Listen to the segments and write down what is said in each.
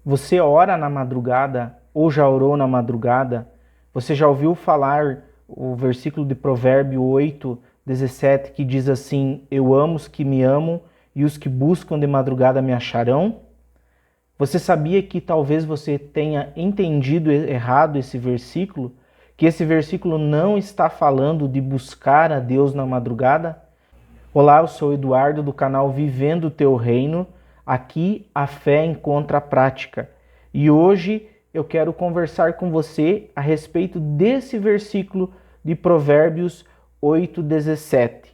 Você ora na madrugada ou já orou na madrugada? Você já ouviu falar o versículo de Provérbio 8:17 que diz assim: Eu amo os que me amam e os que buscam de madrugada me acharão? Você sabia que talvez você tenha entendido errado esse versículo? Que esse versículo não está falando de buscar a Deus na madrugada? Olá, eu sou Eduardo do canal Vivendo o Teu Reino. Aqui a fé encontra a prática. E hoje eu quero conversar com você a respeito desse versículo de Provérbios 8:17.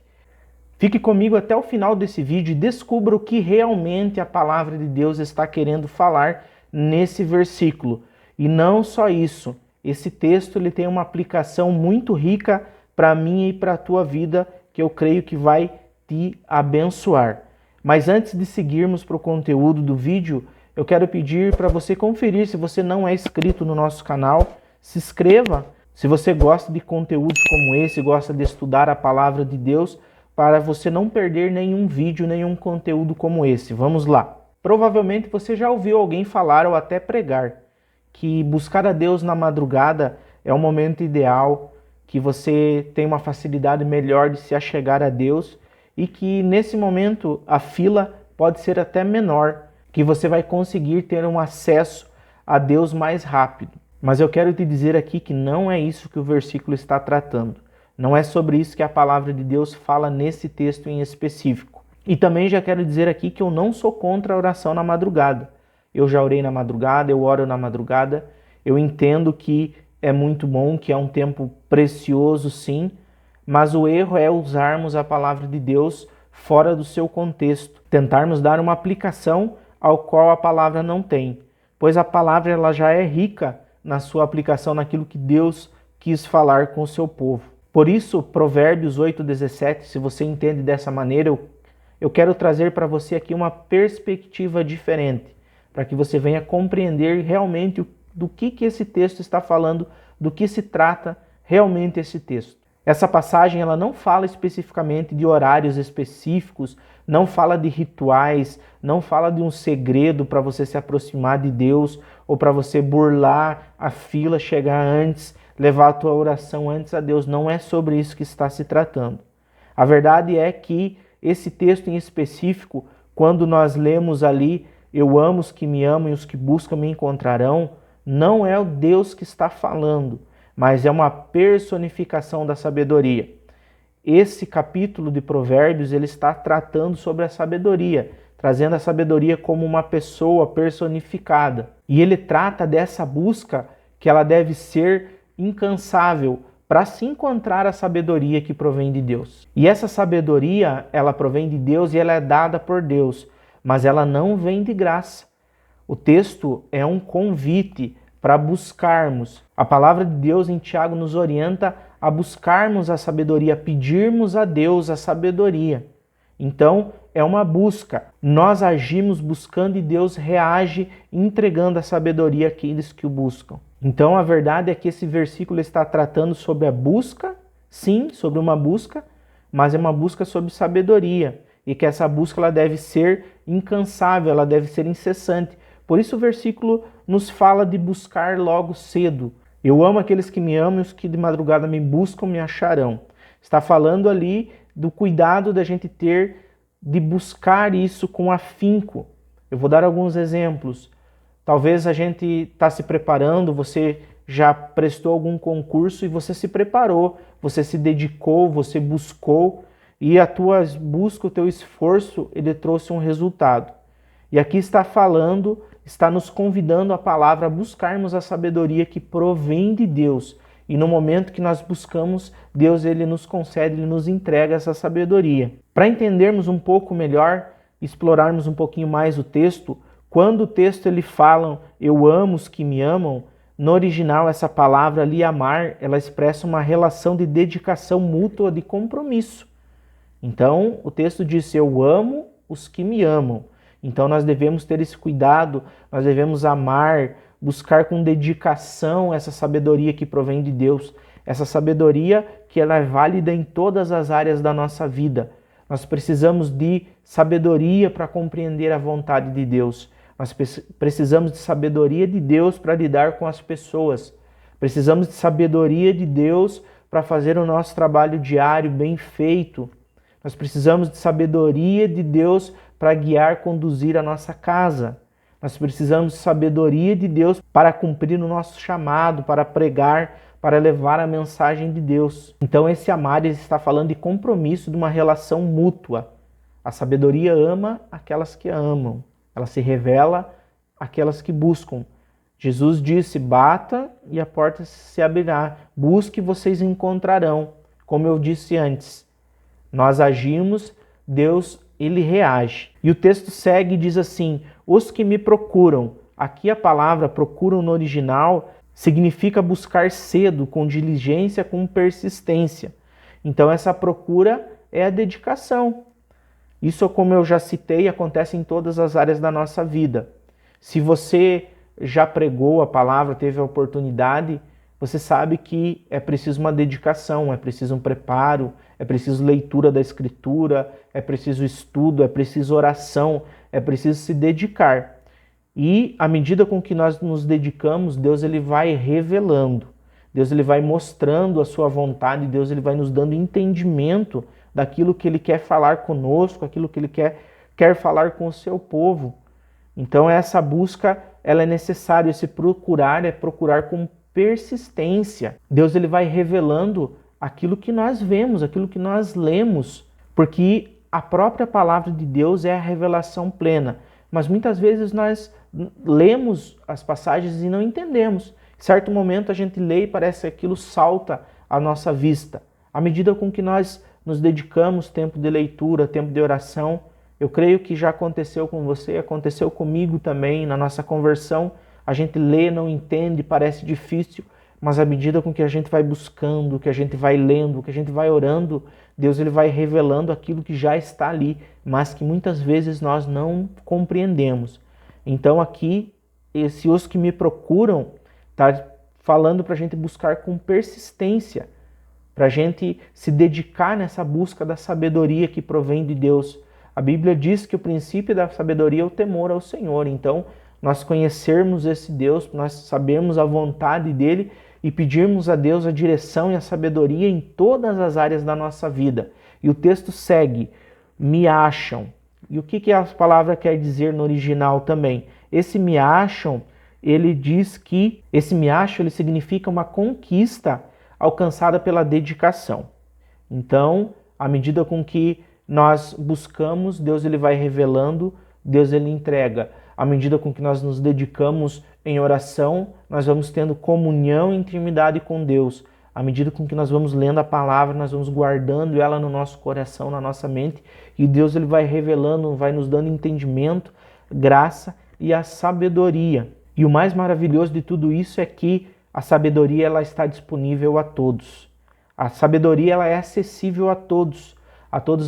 Fique comigo até o final desse vídeo e descubra o que realmente a palavra de Deus está querendo falar nesse versículo. E não só isso, esse texto ele tem uma aplicação muito rica para mim e para a tua vida, que eu creio que vai te abençoar. Mas antes de seguirmos para o conteúdo do vídeo, eu quero pedir para você conferir se você não é inscrito no nosso canal, se inscreva. Se você gosta de conteúdos como esse, gosta de estudar a palavra de Deus, para você não perder nenhum vídeo, nenhum conteúdo como esse. Vamos lá. Provavelmente você já ouviu alguém falar ou até pregar que buscar a Deus na madrugada é o momento ideal, que você tem uma facilidade melhor de se achegar a Deus e que nesse momento a fila pode ser até menor, que você vai conseguir ter um acesso a Deus mais rápido. Mas eu quero te dizer aqui que não é isso que o versículo está tratando. Não é sobre isso que a palavra de Deus fala nesse texto em específico. E também já quero dizer aqui que eu não sou contra a oração na madrugada. Eu já orei na madrugada, eu oro na madrugada. Eu entendo que é muito bom, que é um tempo precioso, sim. Mas o erro é usarmos a palavra de Deus fora do seu contexto. Tentarmos dar uma aplicação ao qual a palavra não tem. Pois a palavra ela já é rica na sua aplicação, naquilo que Deus quis falar com o seu povo. Por isso, Provérbios 8:17, se você entende dessa maneira, eu quero trazer para você aqui uma perspectiva diferente, para que você venha compreender realmente do que esse texto está falando, do que se trata realmente esse texto. Essa passagem ela não fala especificamente de horários específicos, não fala de rituais, não fala de um segredo para você se aproximar de Deus ou para você burlar a fila, chegar antes, levar a tua oração antes a Deus. Não é sobre isso que está se tratando. A verdade é que esse texto em específico, quando nós lemos ali, eu amo os que me amam e os que buscam me encontrarão, não é o Deus que está falando, mas é uma personificação da sabedoria. Esse capítulo de Provérbios, ele está tratando sobre a sabedoria, trazendo a sabedoria como uma pessoa personificada. E ele trata dessa busca que ela deve ser incansável para se encontrar a sabedoria que provém de Deus. E essa sabedoria, ela provém de Deus e ela é dada por Deus, mas ela não vem de graça. O texto é um convite para buscarmos. A palavra de Deus em Tiago nos orienta a buscarmos a sabedoria, a pedirmos a Deus a sabedoria. Então, é uma busca. Nós agimos buscando e Deus reage entregando a sabedoria àqueles que o buscam. Então, a verdade é que esse versículo está tratando sobre a busca, sim, sobre uma busca, mas é uma busca sobre sabedoria. E que essa busca ela deve ser incansável, ela deve ser incessante. Por isso o versículo nos fala de buscar logo cedo. Eu amo aqueles que me amam e os que de madrugada me buscam me acharão. Está falando ali do cuidado da gente ter de buscar isso com afinco. Eu vou dar alguns exemplos. Talvez a gente está se preparando, você já prestou algum concurso e você se preparou, você se dedicou, você buscou e a tua busca, o teu esforço, ele trouxe um resultado. E aqui está falando, está nos convidando a palavra a buscarmos a sabedoria que provém de Deus. E no momento que nós buscamos, Deus ele nos concede, ele nos entrega essa sabedoria. Para entendermos um pouco melhor, explorarmos um pouquinho mais o texto, quando o texto ele fala, eu amo os que me amam, no original essa palavra ali, amar, ela expressa uma relação de dedicação mútua, de compromisso. Então, o texto diz, eu amo os que me amam. Então, nós devemos ter esse cuidado, nós devemos amar, buscar com dedicação essa sabedoria que provém de Deus, essa sabedoria que ela é válida em todas as áreas da nossa vida. Nós precisamos de sabedoria para compreender a vontade de Deus, Nós precisamos de sabedoria de Deus para lidar com as pessoas. Precisamos de sabedoria de Deus para fazer o nosso trabalho diário bem feito. Nós precisamos de sabedoria de Deus para guiar, conduzir a nossa casa. Nós precisamos de sabedoria de Deus para cumprir o nosso chamado, para pregar, para levar a mensagem de Deus. Então esse amar está falando de compromisso, de uma relação mútua. A sabedoria ama aquelas que a amam. Ela se revela àquelas que buscam. Jesus disse, bata e a porta se abrirá. Busque e vocês encontrarão. Como eu disse antes, nós agimos, Deus, ele reage. E o texto segue e diz assim, os que me procuram. Aqui a palavra procuram no original significa buscar cedo, com diligência, com persistência. Então essa procura é a dedicação. Isso, como eu já citei, acontece em todas as áreas da nossa vida. Se você já pregou a palavra, teve a oportunidade, você sabe que é preciso uma dedicação, é preciso um preparo, é preciso leitura da Escritura, é preciso estudo, é preciso oração, é preciso se dedicar. E à medida com que nós nos dedicamos, Deus ele vai revelando, Deus ele vai mostrando a sua vontade, Deus ele vai nos dando entendimento daquilo que ele quer falar conosco, aquilo que ele quer falar com o seu povo. Então essa busca, ela é necessária, esse procurar é procurar com persistência. Deus ele vai revelando aquilo que nós vemos, aquilo que nós lemos, porque a própria palavra de Deus é a revelação plena. Mas muitas vezes nós lemos as passagens e não entendemos. Em certo momento a gente lê e parece que aquilo salta à nossa vista. À medida com que nós nos dedicamos, tempo de leitura, tempo de oração, eu creio que já aconteceu com você, aconteceu comigo também, na nossa conversão, a gente lê, não entende, parece difícil, mas à medida com que a gente vai buscando, que a gente vai lendo, que a gente vai orando, Deus ele vai revelando aquilo que já está ali, mas que muitas vezes nós não compreendemos. Então aqui, os que me procuram, está falando para a gente buscar com persistência, para a gente se dedicar nessa busca da sabedoria que provém de Deus. A Bíblia diz que o princípio da sabedoria é o temor ao Senhor. Então, nós conhecermos esse Deus, nós sabermos a vontade dele e pedirmos a Deus a direção e a sabedoria em todas as áreas da nossa vida. E o texto segue, me acham. E o que a palavra quer dizer no original também? Esse me acham, ele diz que, esse me acham, ele significa uma conquista alcançada pela dedicação. Então, à medida com que nós buscamos, Deus ele vai revelando, Deus ele entrega. À medida com que nós nos dedicamos em oração, nós vamos tendo comunhão e intimidade com Deus. À medida com que nós vamos lendo a palavra, nós vamos guardando ela no nosso coração, na nossa mente, e Deus ele vai revelando, vai nos dando entendimento, graça e a sabedoria. E o mais maravilhoso de tudo isso é que a sabedoria ela está disponível a todos. A sabedoria ela é acessível a todos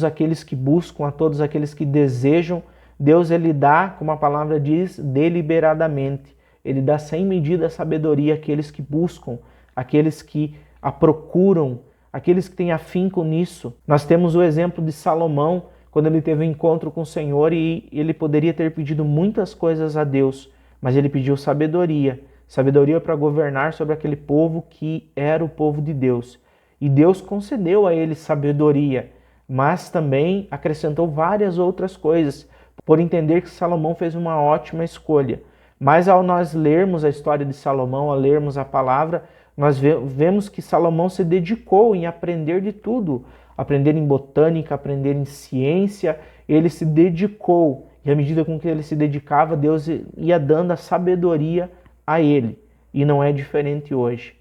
aqueles que buscam, a todos aqueles que desejam. Deus ele dá, como a palavra diz, deliberadamente. Ele dá sem medida a sabedoria àqueles que buscam, àqueles que a procuram, aqueles que têm afinco nisso. Nós temos o exemplo de Salomão, quando ele teve um encontro com o Senhor e ele poderia ter pedido muitas coisas a Deus, mas ele pediu sabedoria. Sabedoria para governar sobre aquele povo que era o povo de Deus. E Deus concedeu a ele sabedoria, mas também acrescentou várias outras coisas, por entender que Salomão fez uma ótima escolha. Mas ao nós lermos a história de Salomão, ao lermos a palavra, nós vemos que Salomão se dedicou em aprender de tudo. Aprender em botânica, aprender em ciência, ele se dedicou. E à medida com que ele se dedicava, Deus ia dando a sabedoria a ele. E não é diferente hoje.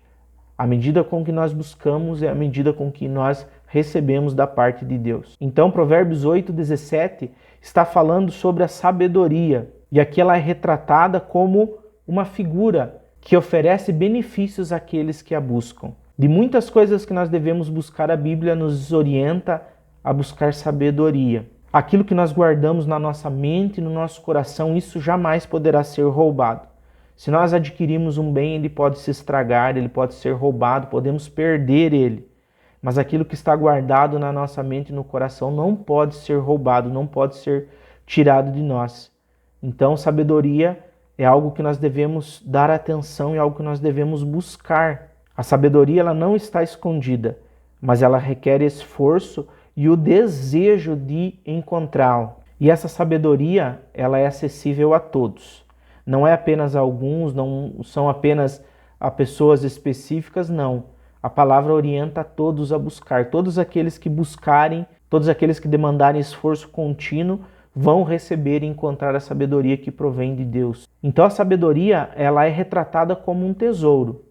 À medida com que nós buscamos, é à medida com que nós recebemos da parte de Deus. Então, Provérbios 8:17 está falando sobre a sabedoria. E aqui ela é retratada como uma figura que oferece benefícios àqueles que a buscam. De muitas coisas que nós devemos buscar, a Bíblia nos orienta a buscar sabedoria. Aquilo que nós guardamos na nossa mente, no nosso coração, isso jamais poderá ser roubado. Se nós adquirimos um bem, ele pode se estragar, ele pode ser roubado, podemos perder ele. Mas aquilo que está guardado na nossa mente e no coração não pode ser roubado, não pode ser tirado de nós. Então, sabedoria é algo que nós devemos dar atenção e algo que nós devemos buscar. A sabedoria ela não está escondida, mas ela requer esforço e o desejo de encontrá-la. E essa sabedoria, ela é acessível a todos. Não é apenas a alguns, não são apenas a pessoas específicas, não. A palavra orienta a todos a buscar. Todos aqueles que buscarem, todos aqueles que demandarem esforço contínuo, vão receber e encontrar a sabedoria que provém de Deus. Então a sabedoria, ela é retratada como um tesouro.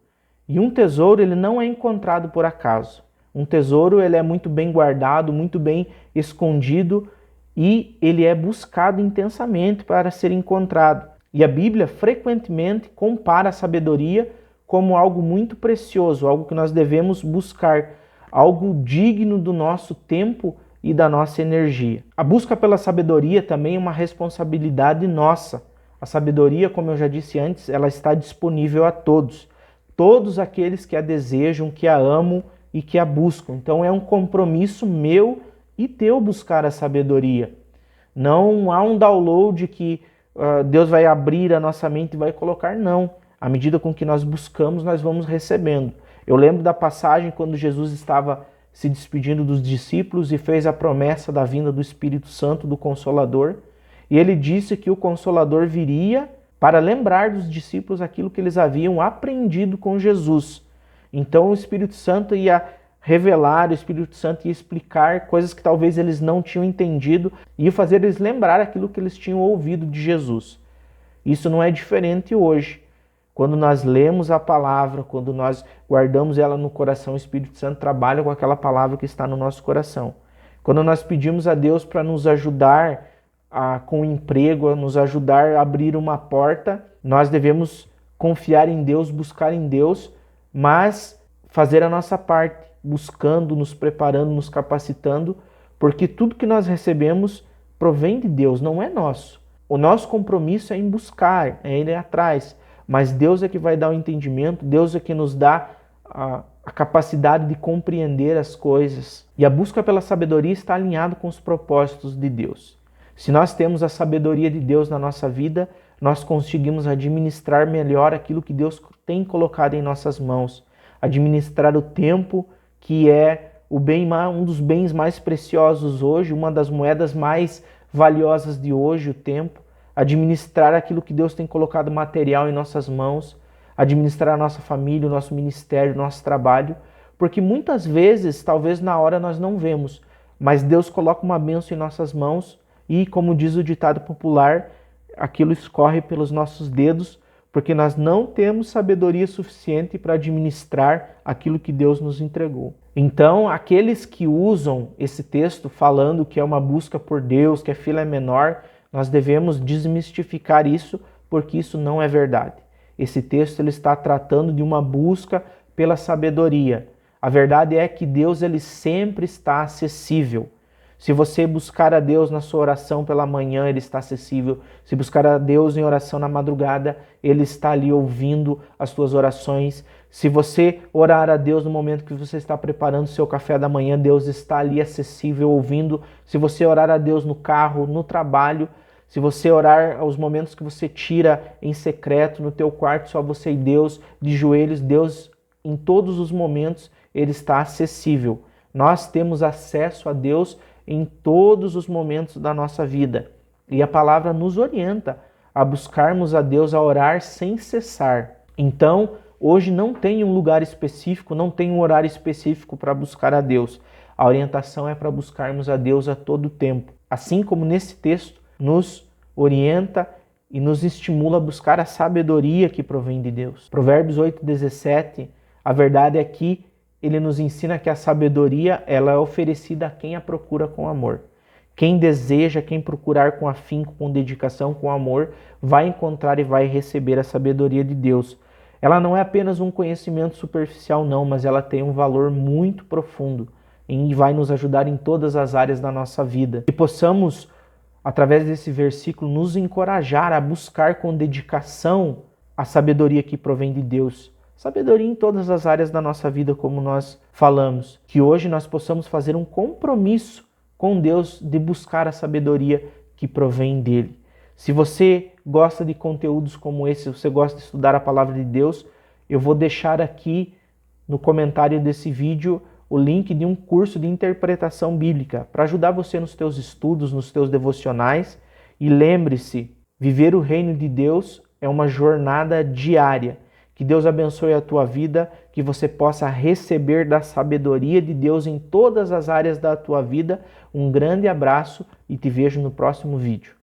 E um tesouro, ele não é encontrado por acaso. Um tesouro, ele é muito bem guardado, muito bem escondido e ele é buscado intensamente para ser encontrado. E a Bíblia frequentemente compara a sabedoria como algo muito precioso, algo que nós devemos buscar, algo digno do nosso tempo e da nossa energia. A busca pela sabedoria também é uma responsabilidade nossa. A sabedoria, como eu já disse antes, ela está disponível a todos. Todos aqueles que a desejam, que a amam e que a buscam. Então é um compromisso meu e teu buscar a sabedoria. Não há um download que Deus vai abrir a nossa mente e vai colocar, não. À medida com que nós buscamos, nós vamos recebendo. Eu lembro da passagem quando Jesus estava se despedindo dos discípulos e fez a promessa da vinda do Espírito Santo, do Consolador. E ele disse que o Consolador viria para lembrar dos discípulos aquilo que eles haviam aprendido com Jesus. Então o Espírito Santo ia revelar, o Espírito Santo ia explicar coisas que talvez eles não tinham entendido e ia fazer eles lembrar aquilo que eles tinham ouvido de Jesus. Isso não é diferente hoje. Quando nós lemos a palavra, quando nós guardamos ela no coração, o Espírito Santo trabalha com aquela palavra que está no nosso coração. Quando nós pedimos a Deus para nos ajudar com o emprego, a nos ajudar a abrir uma porta, nós devemos confiar em Deus, buscar em Deus, mas fazer a nossa parte, buscando, nos preparando, nos capacitando, porque tudo que nós recebemos provém de Deus, não é nosso. O nosso compromisso é em buscar, é ir atrás. Mas Deus é que vai dar o entendimento, Deus é que nos dá a capacidade de compreender as coisas. E a busca pela sabedoria está alinhada com os propósitos de Deus. Se nós temos a sabedoria de Deus na nossa vida, nós conseguimos administrar melhor aquilo que Deus tem colocado em nossas mãos. Administrar o tempo, que é um dos bens mais preciosos hoje, uma das moedas mais valiosas de hoje, o tempo. Administrar aquilo que Deus tem colocado material em nossas mãos, administrar a nossa família, o nosso ministério, o nosso trabalho, porque muitas vezes, talvez na hora nós não vemos, mas Deus coloca uma bênção em nossas mãos e, como diz o ditado popular, aquilo escorre pelos nossos dedos, porque nós não temos sabedoria suficiente para administrar aquilo que Deus nos entregou. Então, aqueles que usam esse texto falando que é uma busca por Deus, que é filé menor, nós devemos desmistificar isso, porque isso não é verdade. Esse texto ele está tratando de uma busca pela sabedoria. A verdade é que Deus ele sempre está acessível. Se você buscar a Deus na sua oração pela manhã, Ele está acessível. Se buscar a Deus em oração na madrugada, Ele está ali ouvindo as suas orações. Se você orar a Deus no momento que você está preparando o seu café da manhã, Deus está ali acessível, ouvindo. Se você orar a Deus no carro, no trabalho, se você orar aos momentos que você tira em secreto, no teu quarto, só você e Deus, de joelhos, Deus em todos os momentos, Ele está acessível. Nós temos acesso a Deus em todos os momentos da nossa vida. E a palavra nos orienta a buscarmos a Deus, a orar sem cessar. Então, hoje não tem um lugar específico, não tem um horário específico para buscar a Deus. A orientação é para buscarmos a Deus a todo tempo. Assim como nesse texto nos orienta e nos estimula a buscar a sabedoria que provém de Deus. Provérbios 8:17, a verdade é que ele nos ensina que a sabedoria ela é oferecida a quem a procura com amor. Quem deseja, quem procurar com afinco, com dedicação, com amor, vai encontrar e vai receber a sabedoria de Deus. Ela não é apenas um conhecimento superficial, não, mas ela tem um valor muito profundo e vai nos ajudar em todas as áreas da nossa vida. E possamos, através desse versículo, nos encorajar a buscar com dedicação a sabedoria que provém de Deus. Sabedoria em todas as áreas da nossa vida, como nós falamos. Que hoje nós possamos fazer um compromisso com Deus de buscar a sabedoria que provém dele. Se você gosta de conteúdos como esse, se você gosta de estudar a palavra de Deus, eu vou deixar aqui no comentário desse vídeo o link de um curso de interpretação bíblica para ajudar você nos teus estudos, nos teus devocionais. E lembre-se, viver o reino de Deus é uma jornada diária. Que Deus abençoe a tua vida, que você possa receber da sabedoria de Deus em todas as áreas da tua vida. Um grande abraço e te vejo no próximo vídeo.